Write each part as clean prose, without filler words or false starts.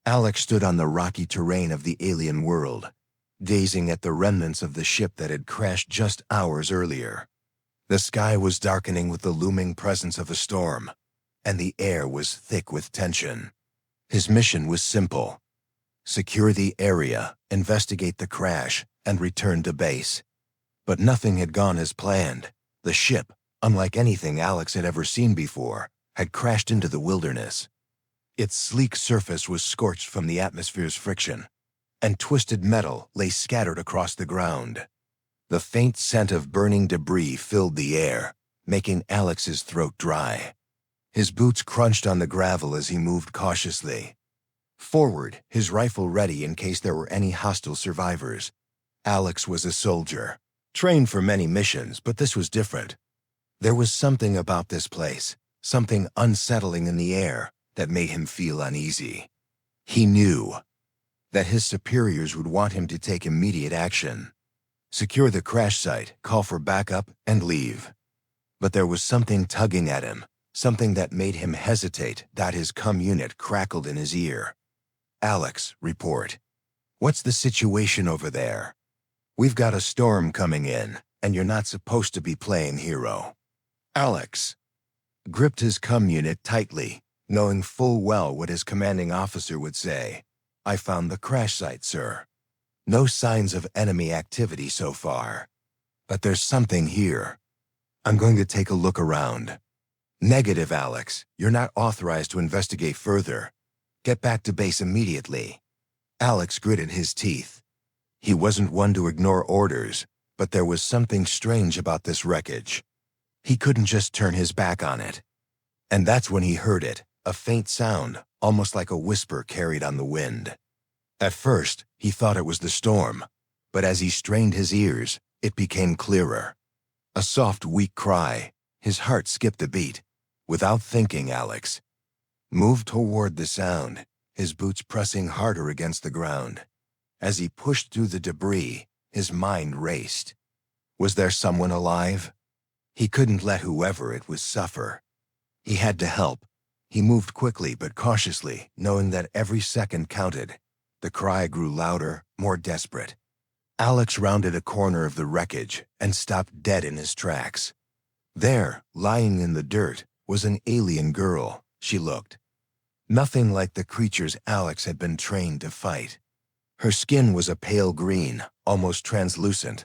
Alex stood on the rocky terrain of the alien world, gazing at the remnants of the ship that had crashed just hours earlier. The sky was darkening with the looming presence of a storm, and the air was thick with tension. His mission was simple: secure the area, investigate the crash, and return to base. But nothing had gone as planned. The ship, unlike anything Alex had ever seen before, had crashed into the wilderness. Its sleek surface was scorched from the atmosphere's friction, and twisted metal lay scattered across the ground. The faint scent of burning debris filled the air, making Alex's throat dry. His boots crunched on the gravel as he moved cautiously forward, his rifle ready in case there were any hostile survivors. Alex was a soldier, trained for many missions, but this was different. There was something about this place, something unsettling in the air, that made him feel uneasy. He knew that his superiors would want him to take immediate action. Secure the crash site, call for backup, and leave. But there was something tugging at him, something that made him hesitate. His comm unit crackled in his ear. "Alex, report. What's the situation over there? We've got a storm coming in, and you're not supposed to be playing hero." Alex gripped his comm unit tightly, knowing full well what his commanding officer would say. "I found the crash site, sir. No signs of enemy activity so far. But there's something here. I'm going to take a look around." "Negative, Alex. You're not authorized to investigate further. Get back to base immediately." Alex gritted his teeth. He wasn't one to ignore orders, but there was something strange about this wreckage. He couldn't just turn his back on it. And that's when he heard it, a faint sound, almost like a whisper carried on the wind. At first, he thought it was the storm, but as he strained his ears, it became clearer. A soft, weak cry. His heart skipped a beat. Without thinking, Alex moved toward the sound, his boots pressing harder against the ground. As he pushed through the debris, his mind raced. Was there someone alive? He couldn't let whoever it was suffer. He had to help. He moved quickly but cautiously, knowing that every second counted. The cry grew louder, more desperate. Alex rounded a corner of the wreckage and stopped dead in his tracks. There, lying in the dirt, was an alien girl. She looked nothing like the creatures Alex had been trained to fight. Her skin was a pale green, almost translucent,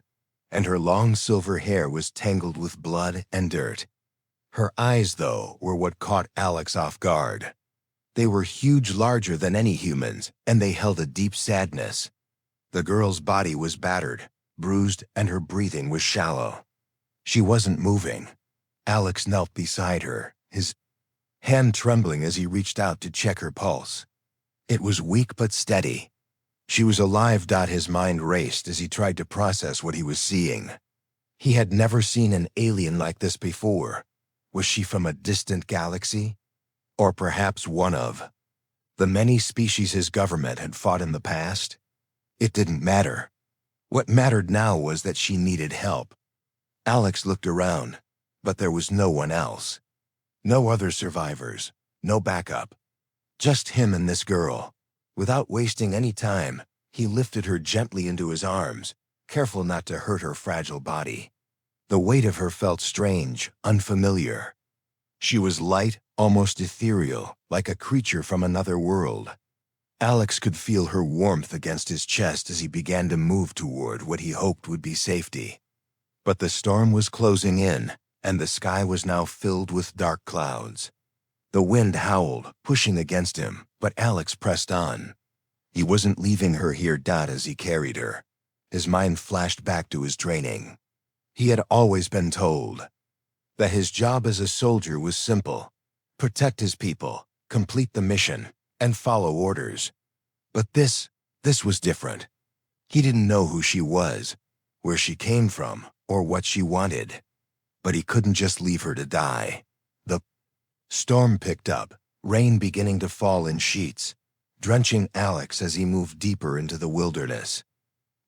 and her long silver hair was tangled with blood and dirt. Her eyes, though, were what caught Alex off guard. They were huge, larger than any humans, and they held a deep sadness. The girl's body was battered, bruised, and her breathing was shallow. She wasn't moving. Alex knelt beside her, his hand trembling as he reached out to check her pulse. It was weak but steady. She was alive. His mind raced as he tried to process what he was seeing. He had never seen an alien like this before. Was she from a distant galaxy? Or perhaps one of the many species his government had fought in the past? It didn't matter. What mattered now was that she needed help. Alex looked around, but there was no one else. No other survivors, no backup. Just him and this girl. Without wasting any time, he lifted her gently into his arms, careful not to hurt her fragile body. The weight of her felt strange, unfamiliar. She was light, almost ethereal, like a creature from another world. Alex could feel her warmth against his chest as he began to move toward what he hoped would be safety. But the storm was closing in, and the sky was now filled with dark clouds. The wind howled, pushing against him, but Alex pressed on. He wasn't leaving her here. As he carried her, his mind flashed back to his training. He had always been told that his job as a soldier was simple: protect his people, complete the mission, and follow orders. But this was different. He didn't know who she was, where she came from, or what she wanted. But he couldn't just leave her to die. The storm picked up, rain beginning to fall in sheets, drenching Alex as he moved deeper into the wilderness.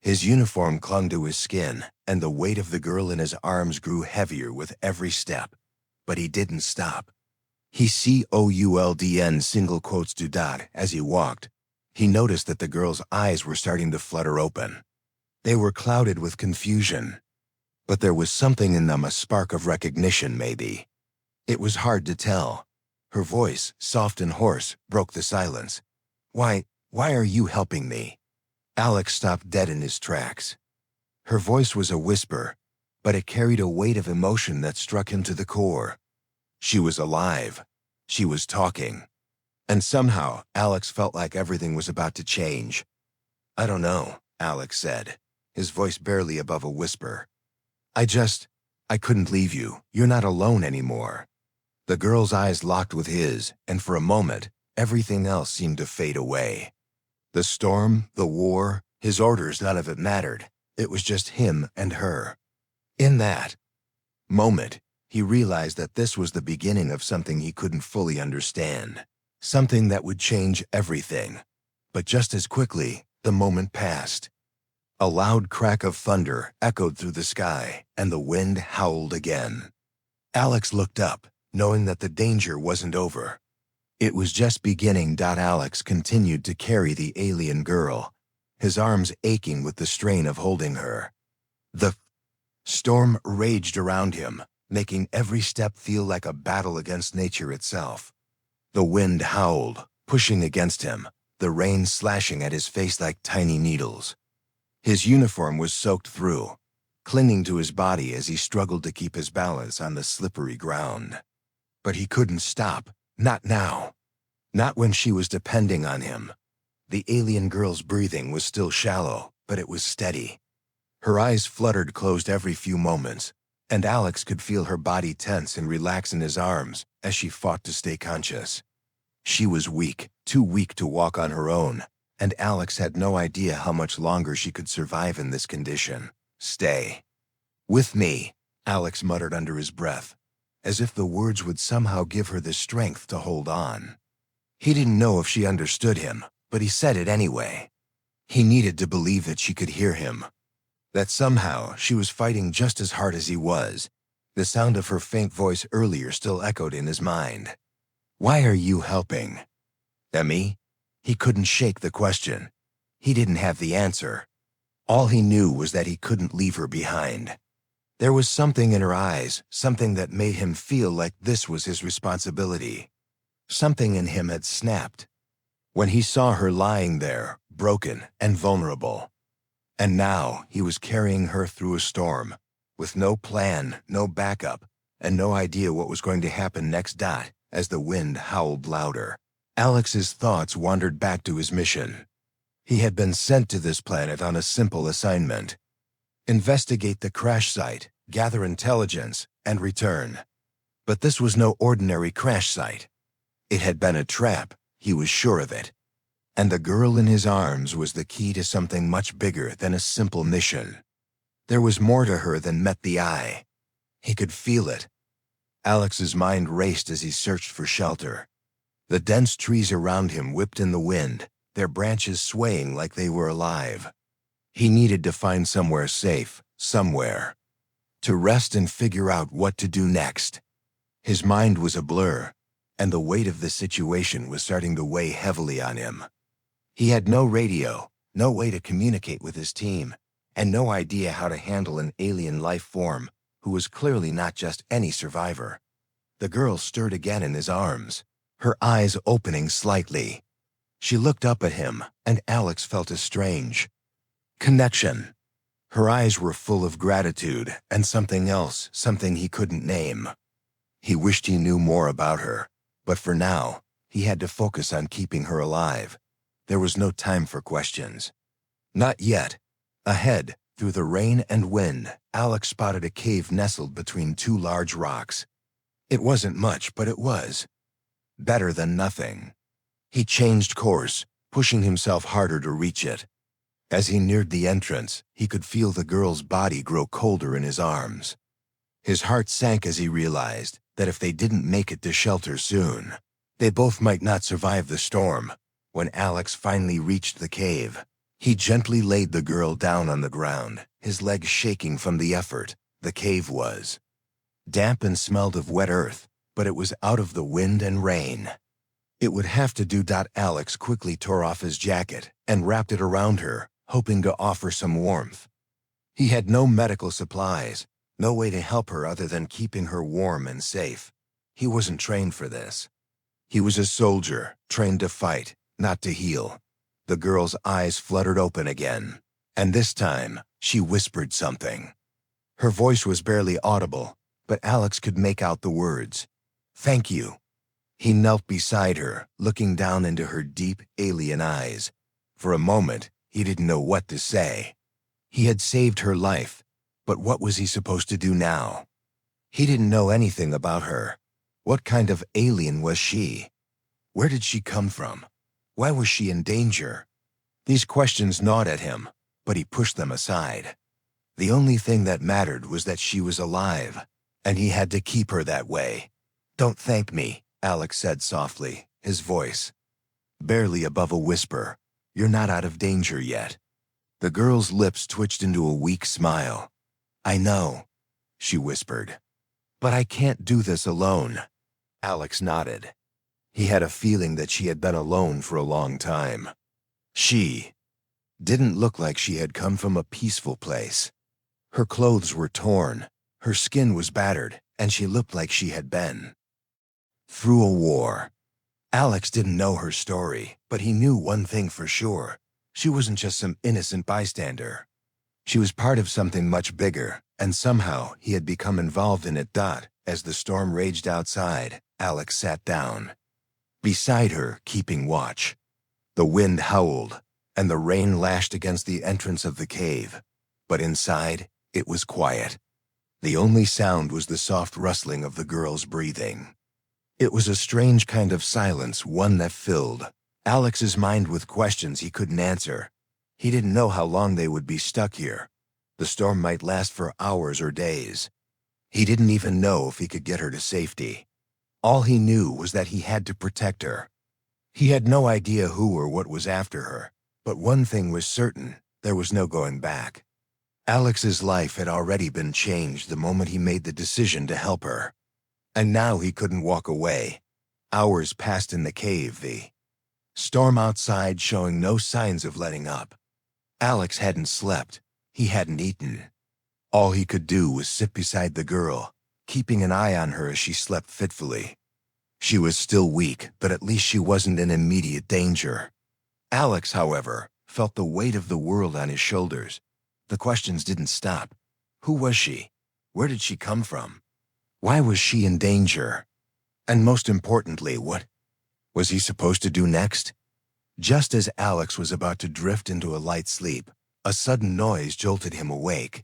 His uniform clung to his skin, and the weight of the girl in his arms grew heavier with every step. But he didn't stop. He COULDN single quotes to Dot as he walked, He noticed that the girl's eyes were starting to flutter open. They were clouded with confusion, but there was something in them, a spark of recognition maybe. It was hard to tell. Her voice, soft and hoarse, broke the silence. Why are you helping me?" Alex stopped dead in his tracks. Her voice was a whisper, but it carried a weight of emotion that struck him to the core. She was alive. She was talking. And somehow, Alex felt like everything was about to change. "I don't know," Alex said, his voice barely above a whisper. I couldn't leave you. You're not alone anymore." The girl's eyes locked with his, and for a moment, everything else seemed to fade away. The storm, the war, his orders, none of it mattered. It was just him and her. In that moment, he realized that this was the beginning of something he couldn't fully understand. Something that would change everything. But just as quickly, the moment passed. A loud crack of thunder echoed through the sky, and the wind howled again. Alex looked up, knowing that the danger wasn't over. It was just beginning. Alex continued to carry the alien girl, his arms aching with the strain of holding her. The storm raged around him, making every step feel like a battle against nature itself. The wind howled, pushing against him, the rain slashing at his face like tiny needles. His uniform was soaked through, clinging to his body as he struggled to keep his balance on the slippery ground. But he couldn't stop, not now. Not when she was depending on him. The alien girl's breathing was still shallow, but it was steady. Her eyes fluttered closed every few moments, and Alex could feel her body tense and relax in his arms as she fought to stay conscious. She was weak, too weak to walk on her own, and Alex had no idea how much longer she could survive in this condition. "Stay with me," Alex muttered under his breath, as if the words would somehow give her the strength to hold on. He didn't know if she understood him, but he said it anyway. He needed to believe that she could hear him, that somehow she was fighting just as hard as he was. The sound of her faint voice earlier still echoed in his mind. "Why are you helping?" "Me?" He couldn't shake the question. He didn't have the answer. All he knew was that he couldn't leave her behind. There was something in her eyes, something that made him feel like this was his responsibility. Something in him had snapped when he saw her lying there, broken and vulnerable. And now he was carrying her through a storm, with no plan, no backup, and no idea what was going to happen next. As the wind howled louder, Alex's thoughts wandered back to his mission. He had been sent to this planet on a simple assignment: investigate the crash site, gather intelligence, and return. But this was no ordinary crash site. It had been a trap, he was sure of it. And the girl in his arms was the key to something much bigger than a simple mission. There was more to her than met the eye. He could feel it. Alex's mind raced as he searched for shelter. The dense trees around him whipped in the wind, their branches swaying like they were alive. He needed to find somewhere safe, somewhere to rest and figure out what to do next. His mind was a blur, and the weight of the situation was starting to weigh heavily on him. He had no radio, no way to communicate with his team, and no idea how to handle an alien life form who was clearly not just any survivor. The girl stirred again in his arms, her eyes opening slightly. She looked up at him, and Alex felt a strange connection. Her eyes were full of gratitude and something else, something he couldn't name. He wished he knew more about her, but for now, he had to focus on keeping her alive. There was no time for questions. Not yet. Ahead, through the rain and wind, Alex spotted a cave nestled between two large rocks. It wasn't much, but it was better than nothing. He changed course, pushing himself harder to reach it. As he neared the entrance, he could feel the girl's body grow colder in his arms. His heart sank as he realized that if they didn't make it to shelter soon, they both might not survive the storm. When Alex finally reached the cave, he gently laid the girl down on the ground, his legs shaking from the effort. The cave was damp and smelled of wet earth, but it was out of the wind and rain. It would have to do. Alex quickly tore off his jacket and wrapped it around her, hoping to offer some warmth. He had no medical supplies, no way to help her other than keeping her warm and safe. He wasn't trained for this. He was a soldier, trained to fight, not to heal. The girl's eyes fluttered open again, and this time, she whispered something. Her voice was barely audible, but Alex could make out the words. "Thank you." He knelt beside her, looking down into her deep, alien eyes. For a moment, he didn't know what to say. He had saved her life, but what was he supposed to do now? He didn't know anything about her. What kind of alien was she? Where did she come from? Why was she in danger? These questions gnawed at him, but he pushed them aside. The only thing that mattered was that she was alive, and he had to keep her that way. "Don't thank me," Alex said softly, his voice barely above a whisper. "You're not out of danger yet." The girl's lips twitched into a weak smile. "I know," she whispered. "But I can't do this alone." Alex nodded. He had a feeling that she had been alone for a long time. She didn't look like she had come from a peaceful place. Her clothes were torn, her skin was battered, and she looked like she had been through a war. Alex didn't know her story, but he knew one thing for sure. She wasn't just some innocent bystander. She was part of something much bigger, and somehow he had become involved in it. As the storm raged outside, Alex sat down beside her, keeping watch. The wind howled, and the rain lashed against the entrance of the cave. But inside, it was quiet. The only sound was the soft rustling of the girl's breathing. It was a strange kind of silence, one that filled Alex's mind with questions he couldn't answer. He didn't know how long they would be stuck here. The storm might last for hours or days. He didn't even know if he could get her to safety. All he knew was that he had to protect her. He had no idea who or what was after her, but one thing was certain: there was no going back. Alex's life had already been changed the moment he made the decision to help her. And now he couldn't walk away. Hours passed in the cave, the storm outside showing no signs of letting up. Alex hadn't slept. He hadn't eaten. All he could do was sit beside the girl, keeping an eye on her as she slept fitfully. She was still weak, but at least she wasn't in immediate danger. Alex, however, felt the weight of the world on his shoulders. The questions didn't stop. Who was she? Where did she come from? Why was she in danger? And most importantly, what was he supposed to do next? Just as Alex was about to drift into a light sleep, a sudden noise jolted him awake.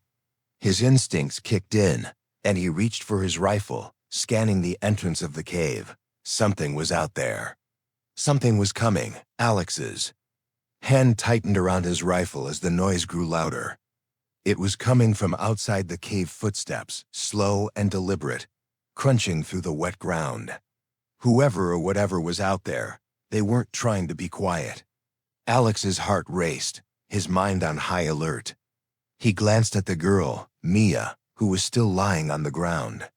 His instincts kicked in, and he reached for his rifle, scanning the entrance of the cave. Something was out there. Something was coming. Alex's hand tightened around his rifle as the noise grew louder. It was coming from outside the cave, footsteps, slow and deliberate, crunching through the wet ground. Whoever or whatever was out there, they weren't trying to be quiet. Alex's heart raced, his mind on high alert. He glanced at the girl, Mia, who was still lying on the ground.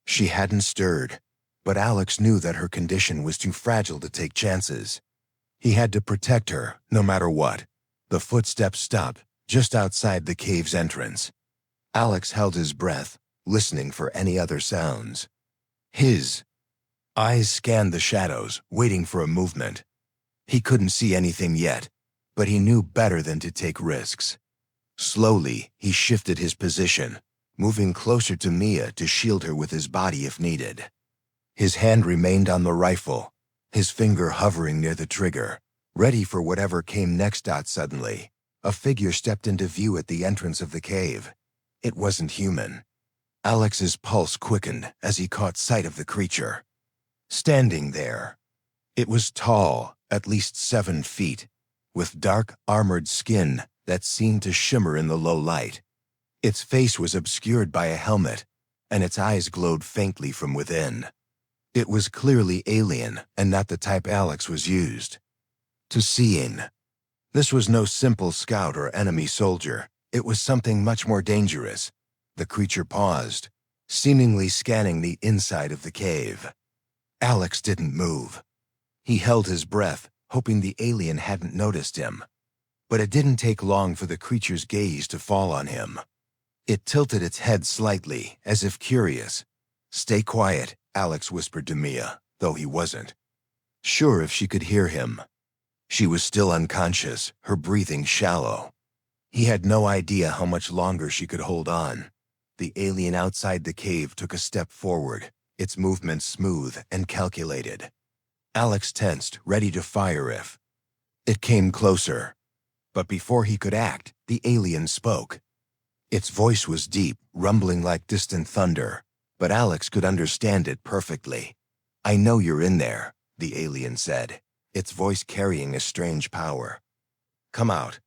She hadn't stirred, but Alex knew that her condition was too fragile to take chances. He had to protect her, no matter what. The footsteps stopped just outside the cave's entrance. Alex held his breath, listening for any other sounds. His eyes scanned the shadows, waiting for a movement. He couldn't see anything yet, but he knew better than to take risks. Slowly, he shifted his position, moving closer to Mia to shield her with his body if needed. His hand remained on the rifle, his finger hovering near the trigger, ready for whatever came next. Suddenly, a figure stepped into view at the entrance of the cave. It wasn't human. Alex's pulse quickened as he caught sight of the creature. Standing there, it was tall, at least 7 feet, with dark, armored skin that seemed to shimmer in the low light. Its face was obscured by a helmet, and its eyes glowed faintly from within. It was clearly alien and not the type Alex was used to seeing. This was no simple scout or enemy soldier. It was something much more dangerous. The creature paused, seemingly scanning the inside of the cave. Alex didn't move. He held his breath, hoping the alien hadn't noticed him. But it didn't take long for the creature's gaze to fall on him. It tilted its head slightly, as if curious. "Stay quiet," Alex whispered to Mia, though he wasn't sure if she could hear him. She was still unconscious, her breathing shallow. He had no idea how much longer she could hold on. The alien outside the cave took a step forward, its movements smooth and calculated. Alex tensed, ready to fire if it came closer. But before he could act, the alien spoke. Its voice was deep, rumbling like distant thunder, but Alex could understand it perfectly. "I know you're in there," the alien said, its voice carrying a strange power. "Come out.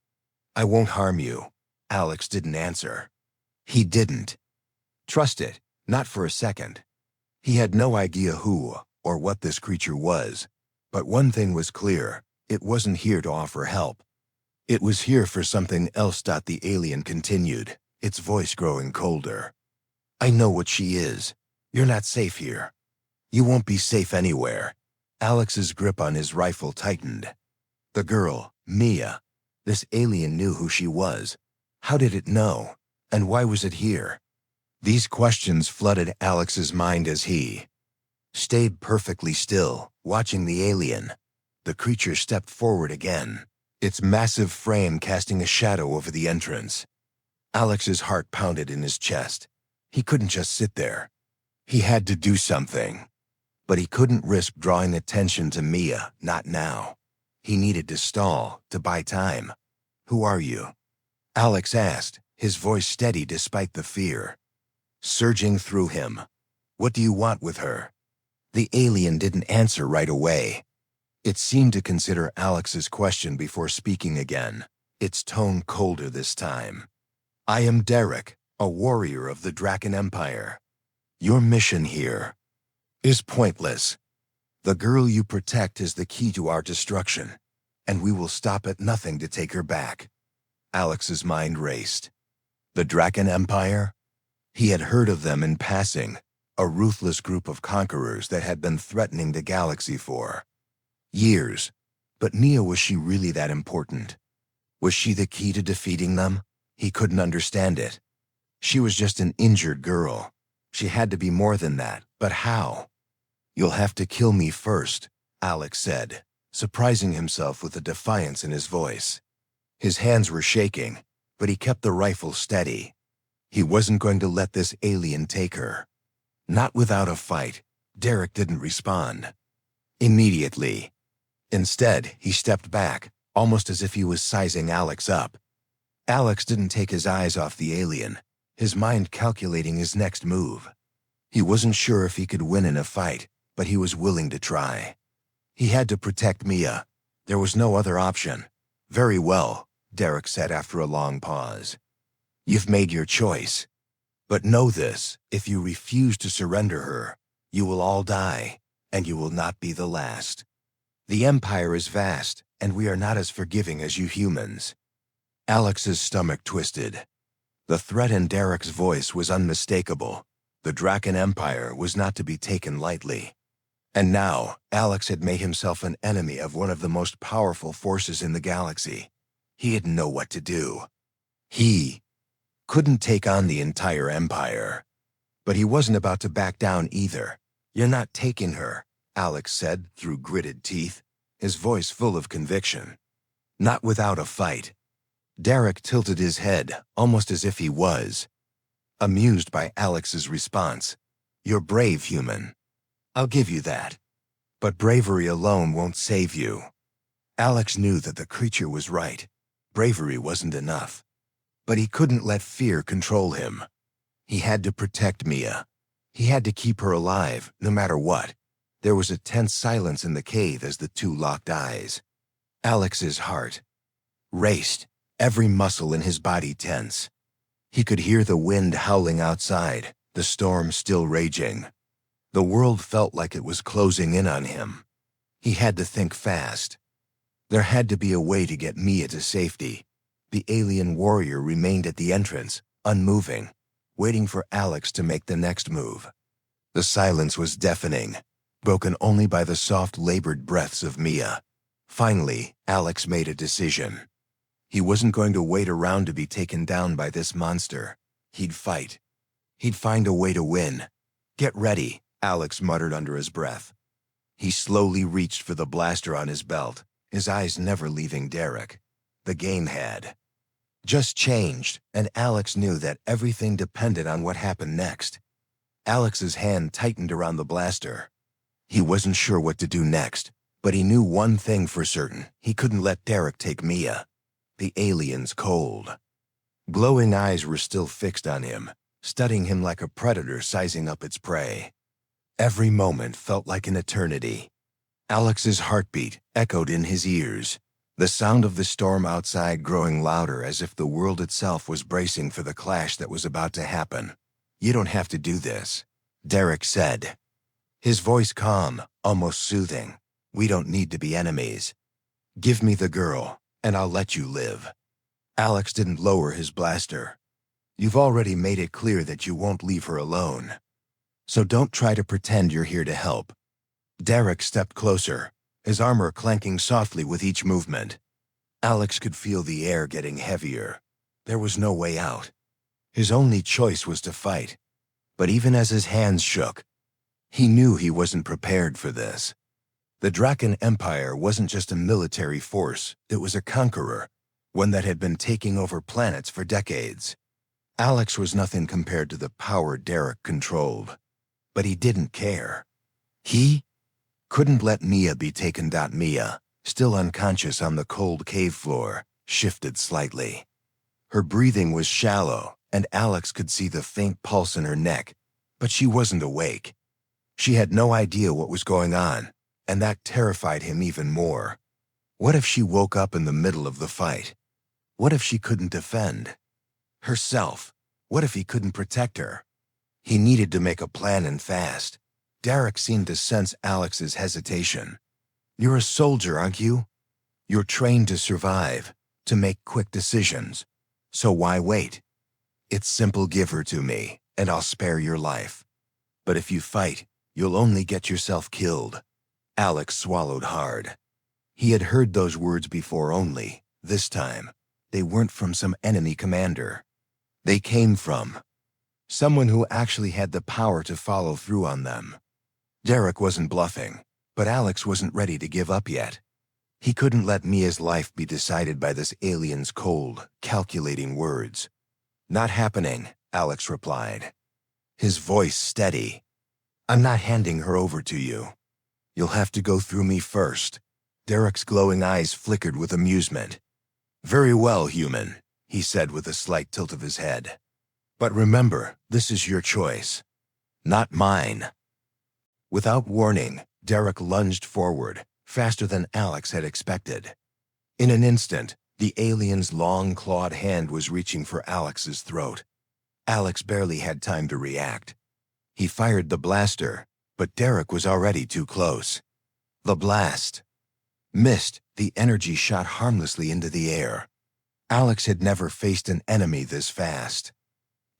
I won't harm you." Alex didn't answer. He didn't trust it, not for a second. He had no idea who or what this creature was, but one thing was clear: it wasn't here to offer help. It was here for something else. The alien continued, its voice growing colder. "I know what she is. You're not safe here. You won't be safe anywhere." Alex's grip on his rifle tightened. The girl, Mia. This alien knew who she was. How did it know? And why was it here? These questions flooded Alex's mind as he stayed perfectly still, watching the alien. The creature stepped forward again, its massive frame casting a shadow over the entrance. Alex's heart pounded in his chest. He couldn't just sit there. He had to do something. But he couldn't risk drawing attention to Mia, not now. He needed to stall, to buy time. "Who are you?" Alex asked, his voice steady despite the fear surging through him. "What do you want with her?" The alien didn't answer right away. It seemed to consider Alex's question before speaking again, its tone colder this time. "I am Derek, a warrior of the Draken Empire. Your mission here is pointless. The girl you protect is the key to our destruction, and we will stop at nothing to take her back." Alex's mind raced. The Draken Empire? He had heard of them in passing, a ruthless group of conquerors that had been threatening the galaxy for years. But Mia, was she really that important? Was she the key to defeating them? He couldn't understand it. She was just an injured girl. She had to be more than that, but how? "You'll have to kill me first," Alex said, surprising himself with the defiance in his voice. His hands were shaking, but he kept the rifle steady. He wasn't going to let this alien take her. Not without a fight. Derek didn't respond immediately. Instead, he stepped back, almost as if he was sizing Alex up. Alex didn't take his eyes off the alien, his mind calculating his next move. He wasn't sure if he could win in a fight, but he was willing to try. He had to protect Mia. There was no other option. "Very well," Derek said after a long pause. "You've made your choice. But know this: if you refuse to surrender her, you will all die, and you will not be the last. The Empire is vast, and we are not as forgiving as you humans." Alex's stomach twisted. The threat in Derek's voice was unmistakable. The Draken Empire was not to be taken lightly. And now, Alex had made himself an enemy of one of the most powerful forces in the galaxy. He didn't know what to do. He couldn't take on the entire Empire. But he wasn't about to back down either. "You're not taking her," Alex said through gritted teeth, his voice full of conviction. "Not without a fight." Derek tilted his head, almost as if he was amused by Alex's response. "You're brave, human. I'll give you that. But bravery alone won't save you." Alex knew that the creature was right. Bravery wasn't enough. But he couldn't let fear control him. He had to protect Mia. He had to keep her alive, no matter what. There was a tense silence in the cave as the two locked eyes. Alex's heart raced, every muscle in his body tense. He could hear the wind howling outside, the storm still raging. The world felt like it was closing in on him. He had to think fast. There had to be a way to get Mia to safety. The alien warrior remained at the entrance, unmoving, waiting for Alex to make the next move. The silence was deafening. broken only by the soft, labored breaths of Mia. Finally, Alex made a decision. He wasn't going to wait around to be taken down by this monster. He'd fight. He'd find a way to win. "Get ready," Alex muttered under his breath. He slowly reached for the blaster on his belt, his eyes never leaving Derek. The game had just changed, and Alex knew that everything depended on what happened next. Alex's hand tightened around the blaster. He wasn't sure what to do next, but he knew one thing for certain: he couldn't let Derek take Mia. The alien's cold, glowing eyes were still fixed on him, studying him like a predator sizing up its prey. Every moment felt like an eternity. Alex's heartbeat echoed in his ears, the sound of the storm outside growing louder as if the world itself was bracing for the clash that was about to happen. "You don't have to do this," Derek said, his voice calm, almost soothing. "We don't need to be enemies. Give me the girl, and I'll let you live." Alex didn't lower his blaster. "You've already made it clear that you won't leave her alone. So don't try to pretend you're here to help." Derek stepped closer, his armor clanking softly with each movement. Alex could feel the air getting heavier. There was no way out. His only choice was to fight. But even as his hands shook, he knew he wasn't prepared for this. The Draken Empire wasn't just a military force, it was a conqueror, one that had been taking over planets for decades. Alex was nothing compared to the power Derek controlled. But he didn't care. He couldn't let Mia be taken. Mia, still unconscious on the cold cave floor, shifted slightly. Her breathing was shallow, and Alex could see the faint pulse in her neck, but she wasn't awake. She had no idea what was going on, and that terrified him even more. What if she woke up in the middle of the fight? What if she couldn't defend herself? What if he couldn't protect her? He needed to make a plan, and fast. Derek seemed to sense Alex's hesitation. "You're a soldier, aren't you? You're trained to survive, to make quick decisions. So why wait? It's simple: give her to me, and I'll spare your life. But if you fight, you'll only get yourself killed." Alex swallowed hard. He had heard those words before, only, this time, they weren't from some enemy commander. They came from someone who actually had the power to follow through on them. Derek wasn't bluffing, but Alex wasn't ready to give up yet. He couldn't let Mia's life be decided by this alien's cold, calculating words. "Not happening," Alex replied, his voice steady. "I'm not handing her over to you. You'll have to go through me first." Derek's glowing eyes flickered with amusement. "Very well, human," he said with a slight tilt of his head. "But remember, this is your choice, not mine." Without warning, Derek lunged forward, faster than Alex had expected. In an instant, the alien's long, clawed hand was reaching for Alex's throat. Alex barely had time to react. He fired the blaster, but Derek was already too close. The blast missed, the energy shot harmlessly into the air. Alex had never faced an enemy this fast.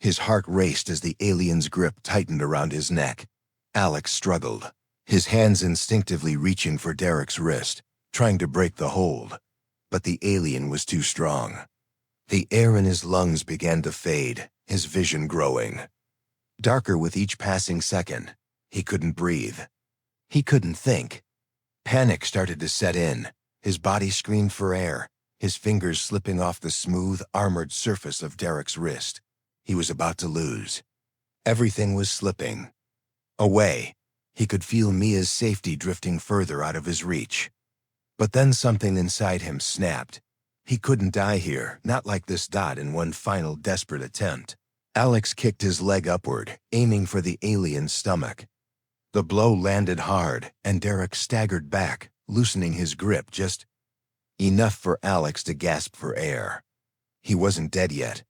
His heart raced as the alien's grip tightened around his neck. Alex struggled, his hands instinctively reaching for Derek's wrist, trying to break the hold. But the alien was too strong. The air in his lungs began to fade, his vision growing darker with each passing second. He couldn't breathe. He couldn't think. Panic started to set in. His body screamed for air, his fingers slipping off the smooth, armored surface of Derek's wrist. He was about to lose. Everything was slipping away. He could feel Mia's safety drifting further out of his reach. But then something inside him snapped. He couldn't die here, not like this. In one final desperate attempt, Alex kicked his leg upward, aiming for the alien's stomach. The blow landed hard, and Derek staggered back, loosening his grip just enough for Alex to gasp for air. He wasn't dead yet.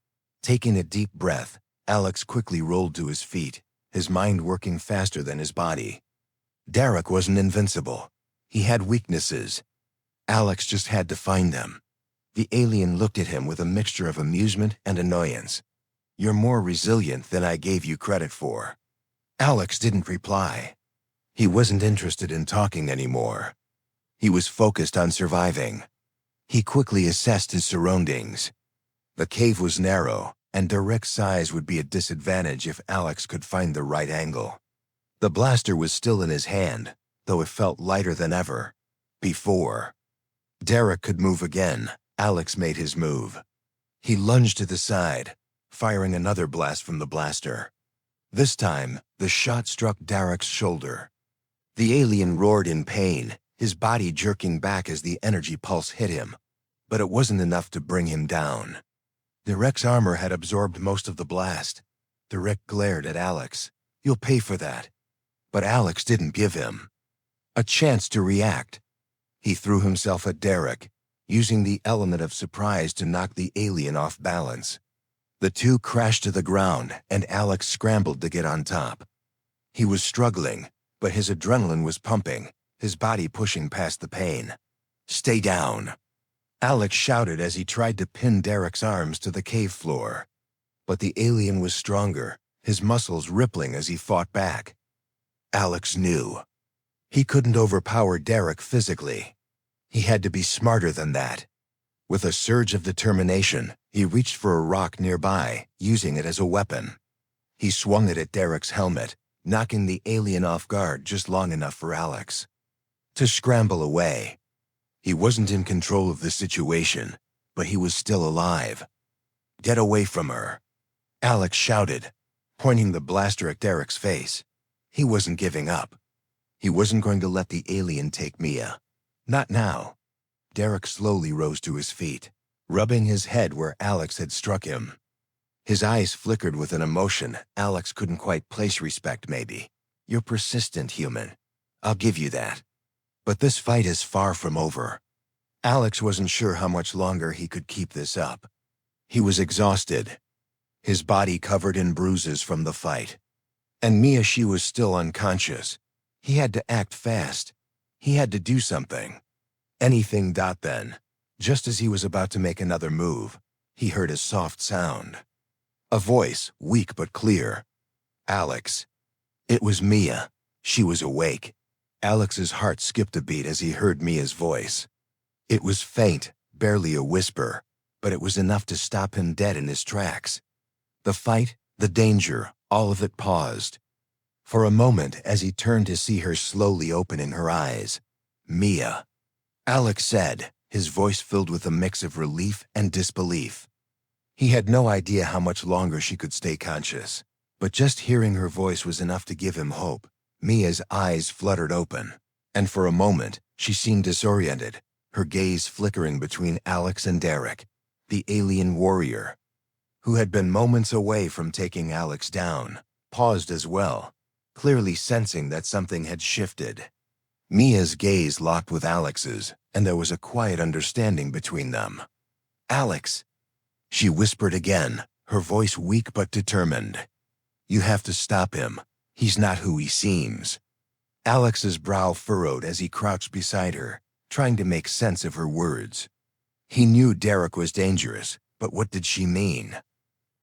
Taking a deep breath, Alex quickly rolled to his feet, his mind working faster than his body. Derek wasn't invincible. He had weaknesses. Alex just had to find them. The alien looked at him with a mixture of amusement and annoyance. "You're more resilient than I gave you credit for." Alex didn't reply. He wasn't interested in talking anymore. He was focused on surviving. He quickly assessed his surroundings. The cave was narrow, and direct size would be a disadvantage if Alex could find the right angle. The blaster was still in his hand, though it felt lighter than ever. Before Derek could move again, Alex made his move. He lunged to the side, firing another blast from the blaster. This time, the shot struck Derek's shoulder. The alien roared in pain, his body jerking back as the energy pulse hit him. But it wasn't enough to bring him down. Derek's armor had absorbed most of the blast. Derek glared at Alex. "You'll pay for that." But Alex didn't give him a chance to react. He threw himself at Derek, using the element of surprise to knock the alien off balance. The two crashed to the ground, and Alex scrambled to get on top. He was struggling, but his adrenaline was pumping, his body pushing past the pain. "Stay down," Alex shouted as he tried to pin Derek's arms to the cave floor. But the alien was stronger, his muscles rippling as he fought back. Alex knew he couldn't overpower Derek physically. He had to be smarter than that. With a surge of determination, he reached for a rock nearby, using it as a weapon. He swung it at Derek's helmet, knocking the alien off guard just long enough for Alex to scramble away. He wasn't in control of the situation, but he was still alive. "Get away from her," Alex shouted, pointing the blaster at Derek's face. He wasn't giving up. He wasn't going to let the alien take Mia. Not now. Derek slowly rose to his feet, rubbing his head where Alex had struck him. His eyes flickered with an emotion Alex couldn't quite place. "Respect, maybe. You're persistent, human. I'll give you that. But this fight is far from over." Alex wasn't sure how much longer he could keep this up. He was exhausted, his body covered in bruises from the fight. And Mia, she was still unconscious. He had to act fast. He had to do something. Anything. Then, just as he was about to make another move, he heard a soft sound. A voice, weak but clear. "Alex." It was Mia. She was awake. Alex's heart skipped a beat as he heard Mia's voice. It was faint, barely a whisper, but it was enough to stop him dead in his tracks. The fight, the danger, all of it paused. For a moment, as he turned to see her slowly opening her eyes. "Mia," Alex said, his voice filled with a mix of relief and disbelief. He had no idea how much longer she could stay conscious, but just hearing her voice was enough to give him hope. Mia's eyes fluttered open, and for a moment, she seemed disoriented, her gaze flickering between Alex and Derek, the alien warrior, who had been moments away from taking Alex down, paused as well, clearly sensing that something had shifted. Mia's gaze locked with Alex's, and there was a quiet understanding between them. "Alex," she whispered again, her voice weak but determined. "You have to stop him. He's not who he seems." Alex's brow furrowed as he crouched beside her, trying to make sense of her words. He knew Derek was dangerous, but what did she mean?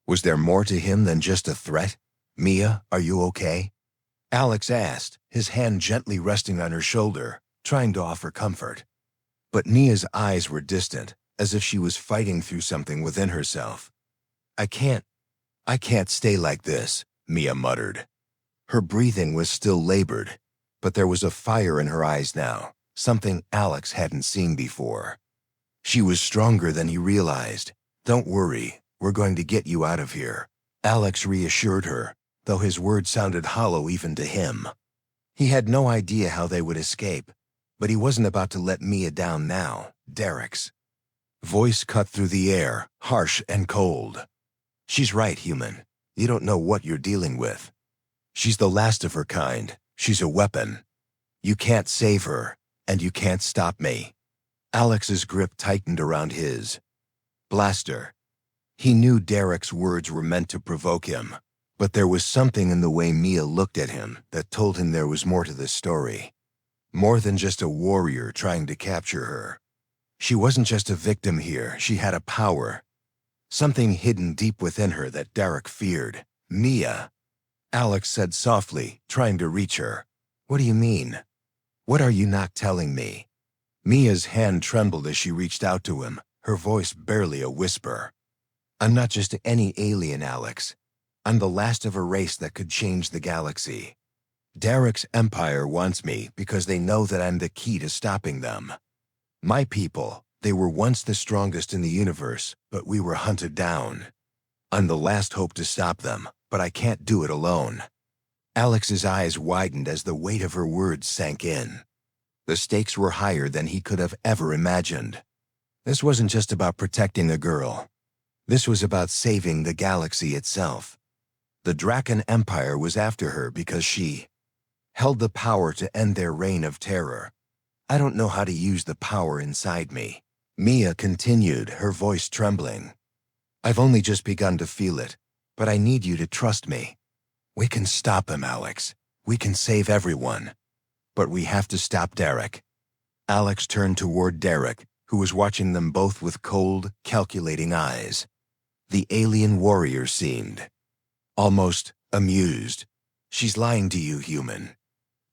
Was there more to him than just a threat? "Mia, are you okay?" Alex asked, his hand gently resting on her shoulder, trying to offer comfort. But Mia's eyes were distant, as if she was fighting through something within herself. I can't stay like this," Mia muttered. Her breathing was still labored, but there was a fire in her eyes now, something Alex hadn't seen before. She was stronger than he realized. "Don't worry, we're going to get you out of here," Alex reassured her, though his words sounded hollow even to him. He had no idea how they would escape, but he wasn't about to let Mia down now. Derek's voice cut through the air, harsh and cold. "She's right, human. You don't know what you're dealing with. She's the last of her kind. She's a weapon. You can't save her, and you can't stop me." Alex's grip tightened around his blaster. He knew Derek's words were meant to provoke him, but there was something in the way Mia looked at him that told him there was more to this story. More than just a warrior trying to capture her. She wasn't just a victim here, she had a power. Something hidden deep within her that Derek feared. "Mia," Alex said softly, trying to reach her. What do you mean? What are you not telling me? Mia's hand trembled as she reached out to him, her voice barely a whisper. I'm not just any alien, Alex. I'm the last of a race that could change the galaxy. Derek's empire wants me because they know that I'm the key to stopping them. My people, they were once the strongest in the universe, but we were hunted down. I'm the last hope to stop them, but I can't do it alone. Alex's eyes widened as the weight of her words sank in. The stakes were higher than he could have ever imagined. This wasn't just about protecting a girl. This was about saving the galaxy itself. The Draken Empire was after her because she held the power to end their reign of terror. I don't know how to use the power inside me. Mia continued, her voice trembling. I've only just begun to feel it, but I need you to trust me. We can stop them, Alex. We can save everyone. But we have to stop Derek. Alex turned toward Derek, who was watching them both with cold, calculating eyes. The alien warrior seemed almost amused. She's lying to you, human.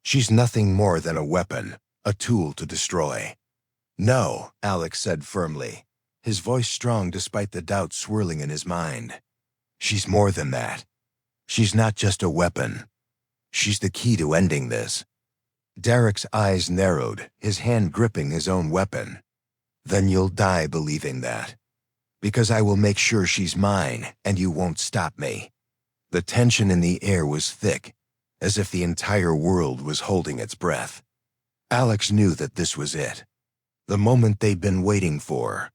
She's nothing more than a weapon, a tool to destroy. No, Alex said firmly, his voice strong despite the doubt swirling in his mind. She's more than that. She's not just a weapon. She's the key to ending this. Derek's eyes narrowed, his hand gripping his own weapon. Then you'll die believing that. Because I will make sure she's mine, and you won't stop me. The tension in the air was thick, as if the entire world was holding its breath. Alex knew that this was it. The moment they'd been waiting for.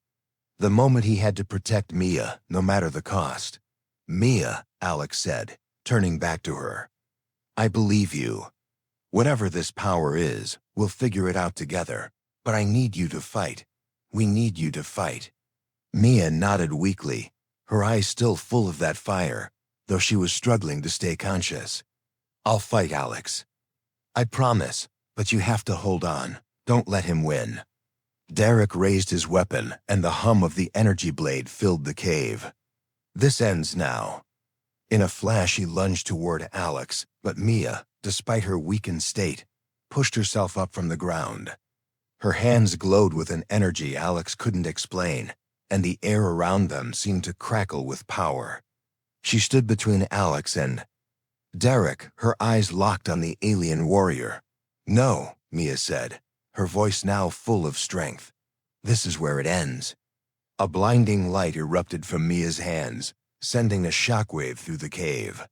The moment he had to protect Mia, no matter the cost. Mia, Alex said, turning back to her. I believe you. Whatever this power is, we'll figure it out together. But I need you to fight. We need you to fight. Mia nodded weakly, her eyes still full of that fire, though she was struggling to stay conscious. I'll fight, Alex. I promise, but you have to hold on. Don't let him win. Derek raised his weapon, and the hum of the energy blade filled the cave. This ends now. In a flash, he lunged toward Alex, but Mia, despite her weakened state, pushed herself up from the ground. Her hands glowed with an energy Alex couldn't explain, and the air around them seemed to crackle with power. She stood between Alex and Derek, her eyes locked on the alien warrior. No, Mia said, her voice now full of strength. This is where it ends. A blinding light erupted from Mia's hands, sending a shockwave through the cave.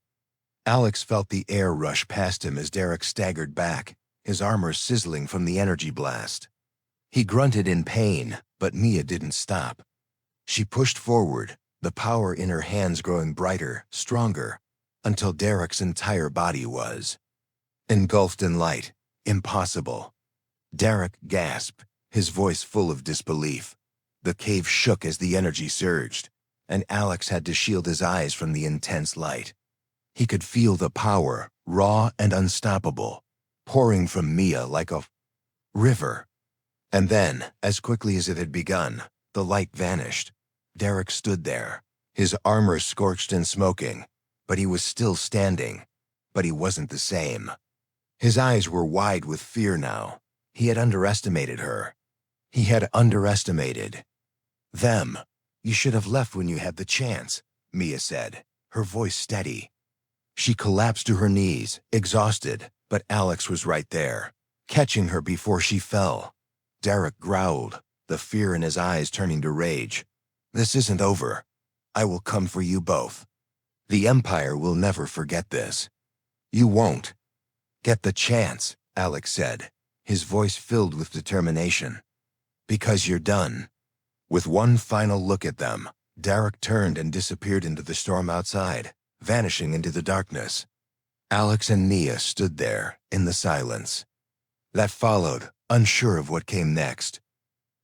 Alex felt the air rush past him as Derek staggered back, his armor sizzling from the energy blast. He grunted in pain, but Mia didn't stop. She pushed forward, the power in her hands growing brighter, stronger, until Derek's entire body was engulfed in light. Impossible. Derek gasped, his voice full of disbelief. The cave shook as the energy surged, and Alex had to shield his eyes from the intense light. He could feel the power, raw and unstoppable, pouring from Mia like a river. And then, as quickly as it had begun, the light vanished. Derek stood there, his armor scorched and smoking, but he was still standing. But he wasn't the same. His eyes were wide with fear now. He had underestimated her. He had underestimated them. You should have left when you had the chance, Mia said, her voice steady. She collapsed to her knees, exhausted, but Alex was right there, catching her before she fell. Derek growled, the fear in his eyes turning to rage. This isn't over. I will come for you both. The Empire will never forget this. You won't get the chance, Alex said, his voice filled with determination. Because you're done. With one final look at them, Derek turned and disappeared into the storm outside, vanishing into the darkness. Alex and Mia stood there, in the silence. That followed, unsure of what came next.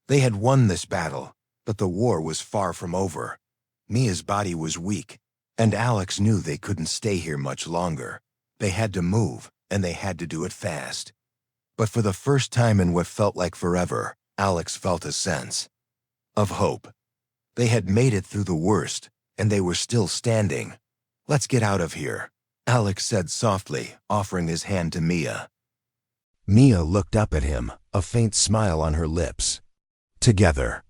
They had won this battle, but the war was far from over. Mia's body was weak, and Alex knew they couldn't stay here much longer. They had to move, and they had to do it fast. But for the first time in what felt like forever, Alex felt a sense of hope. They had made it through the worst, and they were still standing. Let's get out of here, Alex said softly, offering his hand to Mia. Mia looked up at him, a faint smile on her lips. Together,